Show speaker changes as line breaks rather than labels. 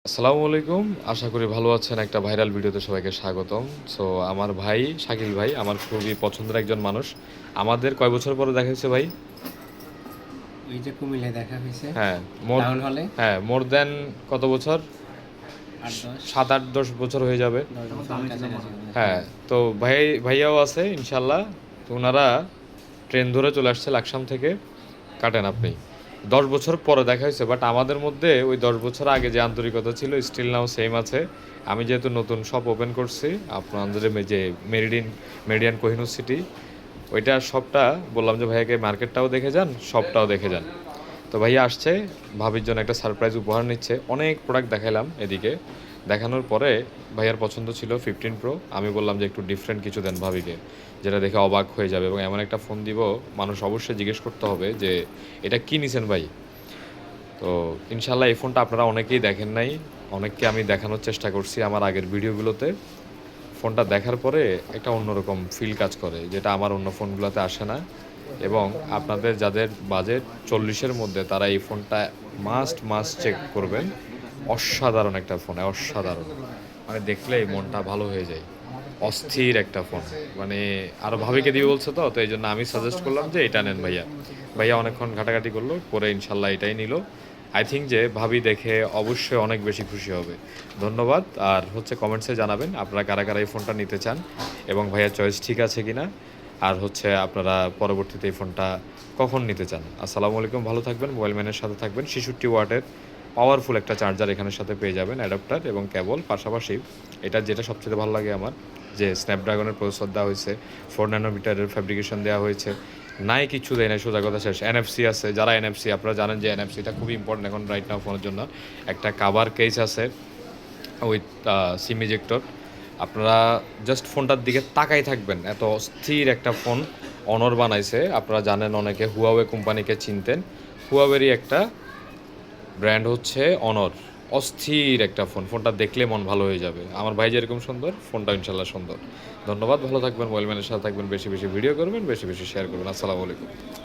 আসসালামু আলাইকুম। আশা করি ভালো আছেন। একটা ভাইরাল ভিডিওতে সবাইকে স্বাগতম। সো আমার ভাই শাকিল ভাই আমার খুবই পছন্দের একজন মানুষ। আমাদের কয় বছর পরে দেখা হয়েছে ভাই?
ওই যে কুমিল্লায় দেখা হয়েছে
হ্যাঁ, মোর
টাউন হলে।
হ্যাঁ, মোর দ্যান কত বছর?
৮-১০
৭, ৮, ১০ বছর হয়ে যাবে।
১০ বছরের কাছাকাছি হবে।
হ্যাঁ, তো ভাইয়াও আছে ইনশাআল্লাহ। তো উনারা ট্রেন ধরে চলে আসছে লাকসাম থেকে। কাটেন আপনি। ১০ বছর পরে দেখা হয়েছে, বাট আমাদের মধ্যে ওই ১০ বছর আগে যে আন্তরিকতা ছিল স্টিল নাও সেম আছে। আমি যেহেতু নতুন শপ ওপেন করছি আপনাদের যে মেরিডিয়ান কোহিনুর সিটি, ওইটা শপটা বললাম যে ভাইয়াকে মার্কেটটাও দেখে যান, শপটাও দেখে যান। তো ভাইয়া আসছে, ভাবির জন্য একটা সারপ্রাইজ উপহার নিচ্ছে। অনেক প্রোডাক্ট দেখাইলাম এদিকে। দেখানোর পরে ভাইয়ার পছন্দ ছিল 15 প্রো। আমি বললাম যে একটু ডিফারেন্ট কিছু দেন ভাবিকে, যেটা দেখে অবাক হয়ে যাবে, এবং এমন একটা ফোন দিব মানুষ অবশ্যই জিজ্ঞেস করতে হবে যে এটা কী নিছেন ভাই। তো ইনশাল্লাহ এই ফোনটা আপনারা অনেকেই দেখেন নাই, অনেককে আমি দেখানোর চেষ্টা করছি আমার আগের ভিডিওগুলোতে। ফোনটা দেখার পরে একটা অন্যরকম ফিল কাজ করে, যেটা আমার অন্য ফোনগুলোতে আসে না। এবং আপনাদের যাদের বাজেট 40-এর মধ্যে, তারা এই ফোনটা মাস্ট চেক করবেন। অসাধারণ একটা ফোন, অসাধারণ, মানে দেখলেই মনটা ভালো হয়ে যায়। অস্থির একটা ফোন, মানে আরও ভাবিকে দিয়ে বলছে, তো এই জন্য আমি সাজেস্ট করলাম যে এটা নেন ভাইয়া। ভাইয়া অনেকক্ষণ ঘাটাঘাটি করলো, করে ইনশাল্লাহ এটাই নিল। আই থিঙ্ক যে ভাবি দেখে অবশ্যই অনেক বেশি খুশি হবে। ধন্যবাদ। আর হচ্ছে কমেন্টসে জানাবেন আপনারা কারা কারা এই ফোনটা নিতে চান এবং ভাইয়ার চয়েস ঠিক আছে কিনা। আর হচ্ছে আপনারা পরবর্তীতে এই ফোনটা কখন নিতে চান। আসসালামু আলাইকুম, ভালো থাকবেন, মোবাইল ম্যানের সাথে থাকবেন। 66 ওয়াটের পাওয়ারফুল একটা চার্জার এখানের সাথে পেয়ে যাবেন, অ্যাডাপ্টার এবং কেবল। পাশাপাশি এটা যেটা সবচেয়ে ভালো লাগে আমার, যে স্ন্যাপড্রাগনের প্রসেসর দেওয়া হয়েছে, 4 ন্যানোমিটারের ফ্যাব্রিকেশন দেওয়া হয়েছে। নাই কিছু দেয় না, সোজা কথা শেষ। এনএফসি আছে, যারা এনএফসি, আপনারা জানেন যে এনএফসিটা খুবই ইম্পর্টেন্ট এখন রাইট নাও ফোনের জন্য। একটা কাভার কেস আছে উইথ সিম ইজেক্টর। আপনারা জাস্ট ফোনটার দিকে তাকাই থাকবেন, এত অস্থির একটা ফোন অনর বানাইছে। আপনারা জানেন অনেকে হুয়াওয়ে কোম্পানিকে চিনতেন, হুয়াওয়েরই একটা ব্র্যান্ড হচ্ছে অনর। অস্থির একটা ফোন, ফোনটা দেখলে মন ভালো হয়ে যাবে। আমার ভাই যেরকম সুন্দর, ফোনটা ইনশাল্লাহ সুন্দর। ধন্যবাদ, ভালো থাকবেন, মোবাইল ম্যানের সাথে থাকবেন, বেশি বেশি ভিডিও করবেন, বেশি বেশি শেয়ার করবেন। আসসালামু আলাইকুম।